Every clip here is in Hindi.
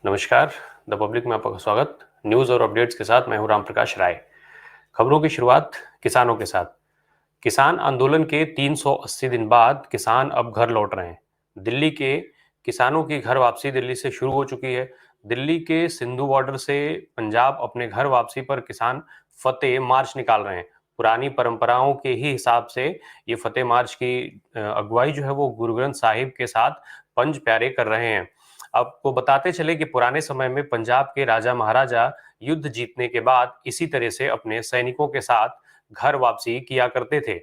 नमस्कार। द पब्लिक में आपका स्वागत। न्यूज़ और अपडेट्स के साथ मैं हूं राम प्रकाश राय। खबरों की शुरुआत किसानों के साथ। किसान आंदोलन के 380 दिन बाद किसान अब घर लौट रहे हैं। दिल्ली के किसानों की घर वापसी दिल्ली से शुरू हो चुकी है। दिल्ली के सिंधु बॉर्डर से पंजाब अपने घर वापसी पर किसान फतेह मार्च निकाल रहे हैं। पुरानी परंपराओं के ही हिसाब से ये फतेह मार्च की अगुवाई जो है वो गुरु ग्रंथ साहिब के साथ पंज प्यारे कर रहे हैं। आपको बताते चले कि पुराने समय में पंजाब के राजा महाराजा युद्ध जीतने के बाद इसी तरह से अपने सैनिकों के साथ घर वापसी किया करते थे।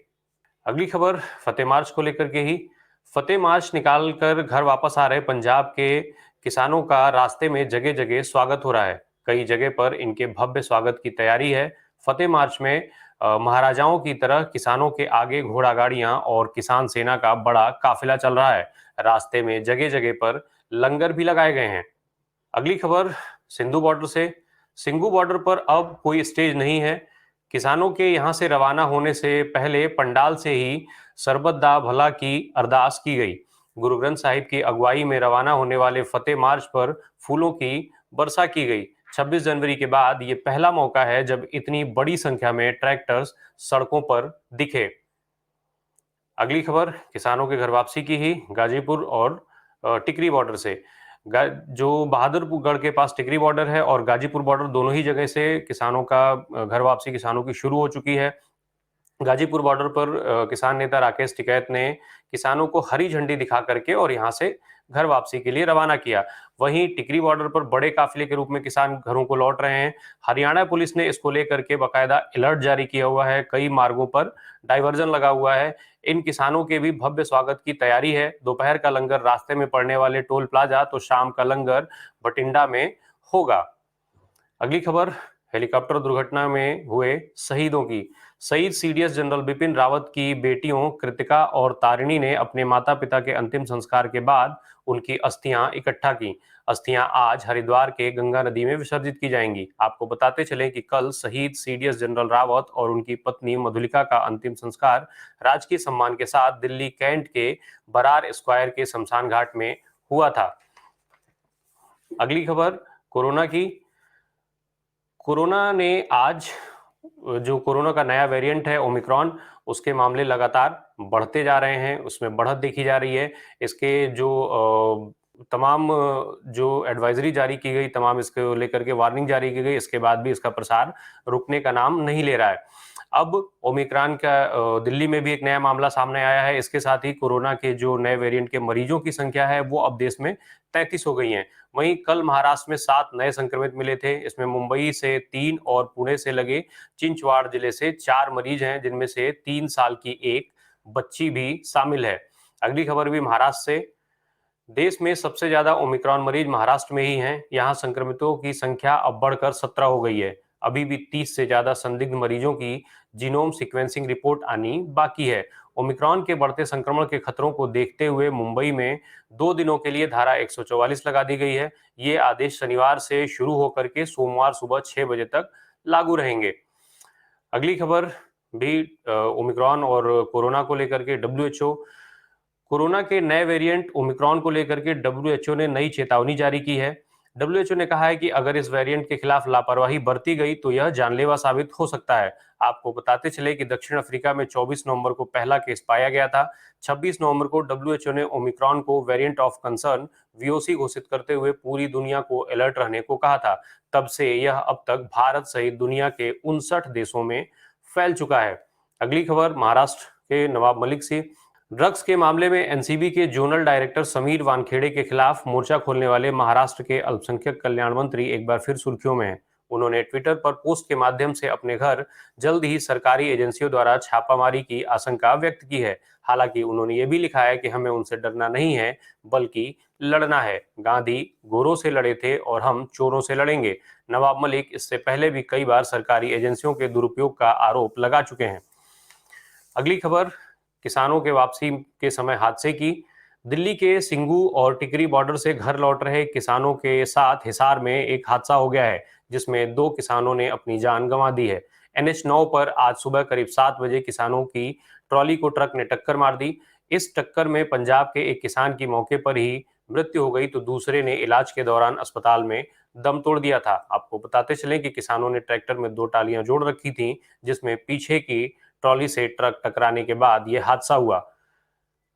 अगली खबर फतेह मार्च को लेकर के ही। फतेह मार्च निकाल कर घर वापस आ रहे पंजाब के किसानों का रास्ते में जगह जगह स्वागत हो रहा है। कई जगह पर इनके भव्य स्वागत की तैयारी है। फतेह मार्च में महाराजाओं की तरह किसानों के आगे घोड़ा गाड़ियां और किसान सेना का बड़ा काफिला चल रहा है। रास्ते में जगह जगह पर लंगर भी लगाए गए हैं। अगली खबर सिंधु बॉर्डर से। सिंघू बॉर्डर पर अब कोई स्टेज नहीं है। किसानों के यहां से रवाना होने से पहले पंडाल से ही सरबत दा भला की अरदास की गई। गुरु ग्रंथ साहिब की अगुवाई में रवाना होने वाले फतेह मार्च पर फूलों की वर्षा की गई। 26 जनवरी के बाद ये पहला मौका है जब इतनी बड़ी संख्या में ट्रैक्टर्स सड़कों पर दिखे। अगली खबर किसानों के घर वापसी की ही। गाजीपुर और टिकरी बॉर्डर से। जो बहादुरगढ़ के पास टिकरी बॉर्डर है और गाजीपुर बॉर्डर, दोनों ही जगह से किसानों का घर वापसी किसानों की शुरू हो चुकी है। गाजीपुर बॉर्डर पर किसान नेता राकेश टिकैत ने किसानों को हरी झंडी दिखा करके और यहां से घर वापसी के लिए रवाना किया। वहीं टिकरी बॉर्डर पर बड़े काफिले के रूप में किसान घरों को लौट रहे हैं। हरियाणा पुलिस ने इसको लेकर के बाकायदा अलर्ट जारी किया हुआ है। कई मार्गों पर डाइवर्जन लगा हुआ है। इन किसानों के भी भव्य स्वागत की तैयारी है। दोपहर का लंगर रास्ते में पड़ने वाले टोल प्लाजा, तो शाम का लंगर बठिंडा में होगा। अगली खबर हेलीकॉप्टर दुर्घटना में हुए शहीदों की। शहीद सीडीएस जनरल बिपिन रावत की बेटियों कृतिका और तारिणी ने अपने माता पिता के अंतिम संस्कार के बाद उनकी अस्थियां इकट्ठा की। अस्थियां आज हरिद्वार के गंगा नदी में विसर्जित की जाएंगी। आपको बताते चलें कि कल शहीद सीडीएस जनरल रावत और उनकी पत्नी मधुलिका का अंतिम संस्कार राजकीय सम्मान के साथ दिल्ली कैंट के बरार स्क्वायर के शमशान घाट में हुआ था। अगली खबर कोरोना की। कोरोना ने आज जो कोरोना का नया वेरिएंट है ओमिक्रॉन, उसके मामले लगातार बढ़ते जा रहे हैं, उसमें बढ़त देखी जा रही है। इसके जो तमाम जो एडवाइजरी जारी की गई, तमाम इसको लेकर के वार्निंग जारी की गई, इसके बाद भी इसका प्रसार रुकने का नाम नहीं ले रहा है। अब ओमिक्रॉन का दिल्ली में भी एक नया मामला सामने आया है। इसके साथ ही कोरोना के जो नए वेरिएंट के मरीजों की संख्या है वो अब देश में 33 हो गई है। वहीं कल महाराष्ट्र में 7 नए संक्रमित मिले थे। इसमें मुंबई से 3 और पुणे से लगे चिंचवाड़ जिले से 4 मरीज हैं, जिनमें से 3 साल की एक बच्ची भी शामिल है। अगली खबर भी महाराष्ट्र से। देश में सबसे ज्यादा ओमिक्रॉन मरीज महाराष्ट्र में ही हैं। यहां संक्रमितों की संख्या अब बढ़कर 17 हो गई है। अभी भी 30 से ज्यादा संदिग्ध मरीजों की जीनोम सीक्वेंसिंग रिपोर्ट आनी बाकी है। ओमिक्रॉन के बढ़ते संक्रमण के खतरों को देखते हुए मुंबई में 2 दिनों के लिए धारा 144 लगा दी गई है। ये आदेश शनिवार से शुरू होकर के सोमवार सुबह 6 बजे तक लागू रहेंगे। अगली खबर भी ओमिक्रॉन और कोरोना को लेकर के। डब्ल्यूएचओ कोरोना के नए वेरिएंट ओमिक्रॉन को लेकर के डब्ल्यूएचओ ने नई चेतावनी जारी की है। डब्ल्यूएचओ ने कहा है कि अगर इस वेरिएंट के खिलाफ लापरवाही बरती गई तो यह जानलेवा साबित हो सकता है। आपको बताते चले कि दक्षिण अफ्रीका में 24 नवंबर को पहला केस पाया गया था। 26 नवंबर को डब्ल्यूएचओ ने ओमिक्रॉन को वेरिएंट ऑफ कंसर्न वीओसी घोषित करते हुए पूरी दुनिया को अलर्ट रहने को कहा था। तब से यह अब तक भारत सहित दुनिया के 59 देशों में फैल चुका है। अगली खबर महाराष्ट्र के नवाब मलिक से। ड्रग्स के मामले में एनसीबी के जोनल डायरेक्टर समीर वानखेड़े के खिलाफ मोर्चा खोलने वाले महाराष्ट्र के अल्पसंख्यक कल्याण मंत्री एक बार फिर सुर्खियों में हैं। उन्होंने ट्विटर पर पोस्ट के माध्यम से अपने घर जल्द ही सरकारी एजेंसियों द्वारा छापामारी की आशंका व्यक्त की है। हालांकि उन्होंने ये भी लिखा है कि हमें उनसे डरना नहीं है, बल्कि लड़ना है। गांधी गोरों से लड़े थे और हम चोरों से लड़ेंगे। नवाब मलिक इससे पहले भी कई बार सरकारी एजेंसियों के दुरुपयोग का आरोप लगा चुके हैं। अगली खबर किसानों के वापसी के समय हादसे की। दिल्ली के सिंघू और टिकरी बॉर्डर से घर लौट रहे किसानों के साथ हिसार में एक हादसा हो गया है, जिसमें 2 किसानों ने अपनी जान गंवा दी है। एनएच 9 पर आज सुबह करीब 7 बजे किसानों की ट्रॉली को ट्रक ने टक्कर मार दी। इस टक्कर में पंजाब के एक किसान की मौके पर ही मृत्यु हो गई तो दूसरे ने इलाज के दौरान अस्पताल में दम तोड़ दिया था। आपको बताते चलें कि किसानों ने ट्रैक्टर में 2 टालियां जोड़ रखी थीं, जिसमें पीछे की ट्रॉली से ट्रक टकराने के बाद यह हादसा हुआ।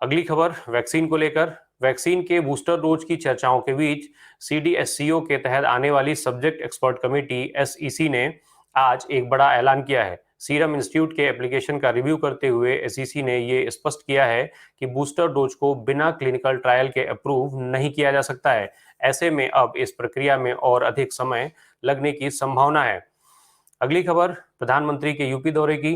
अगली खबर वैक्सीन को लेकर। वैक्सीन के बूस्टर डोज की चर्चाओं के बीच सीडीएससीओ के तहत आने वाली सब्जेक्ट एक्सपर्ट कमेटी एसईसी ने आज एक बड़ा ऐलान किया है। सीरम इंस्टीट्यूट के एप्लीकेशन का रिव्यू करते हुए एसईसी ने ये स्पष्ट किया है कि बूस्टर डोज को बिना क्लिनिकल ट्रायल के अप्रूव नहीं किया जा सकता है। ऐसे में अब इस प्रक्रिया में और अधिक समय लगने की संभावना है। अगली खबर प्रधानमंत्री के यूपी दौरे की।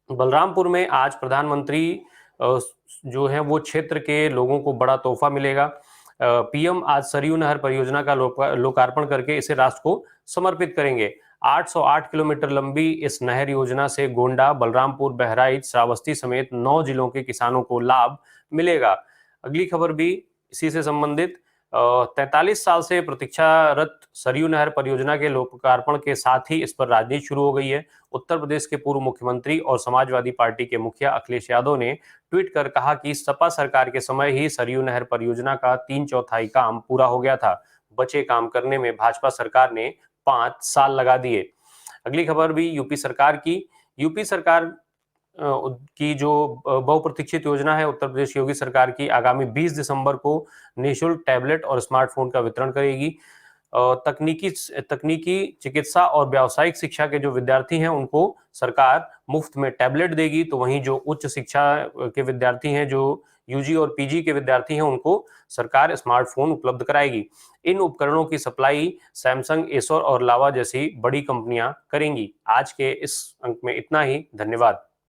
बलरामपुर में आज प्रधानमंत्री जो है वो क्षेत्र के लोगों को बड़ा तोहफा मिलेगा। पीएम आज सरयू नहर परियोजना का लोकार्पण करके इसे राष्ट्र को समर्पित करेंगे। 808 किलोमीटर लंबी इस नहर योजना से गोंडा, बलरामपुर, बहराइच, श्रावस्ती समेत 9 जिलों के किसानों को लाभ मिलेगा। अगली खबर भी इसी से संबंधित। 43 साल से प्रतीक्षारत सरयू नहर परियोजना के लोकार्पण के साथ ही इस पर राजनीति शुरू हो गई है। उत्तर प्रदेश के पूर्व मुख्यमंत्री और समाजवादी पार्टी के मुखिया अखिलेश यादव ने ट्वीट कर कहा कि सपा सरकार के समय ही सरयू नहर परियोजना का 3/4 काम पूरा हो गया था। बचे काम करने में भाजपा सरकार ने 5 साल लगा दिए। अगली खबर भी यूपी सरकार की। यूपी सरकार की जो बहुप्रतीक्षित योजना है उत्तर प्रदेश योगी सरकार की, आगामी 20 दिसंबर को निःशुल्क टैबलेट और स्मार्टफोन का वितरण करेगी। तकनीकी चिकित्सा और व्यावसायिक शिक्षा के जो विद्यार्थी हैं उनको सरकार मुफ्त में टैबलेट देगी, तो वहीं जो उच्च शिक्षा के विद्यार्थी हैं, जो यूजी और पीजी के विद्यार्थी हैं, उनको सरकार स्मार्टफोन उपलब्ध कराएगी। इन उपकरणों की सप्लाई सैमसंग, एसर और लावा जैसी बड़ी कंपनियां करेंगी। आज के इस अंक में इतना ही। धन्यवाद।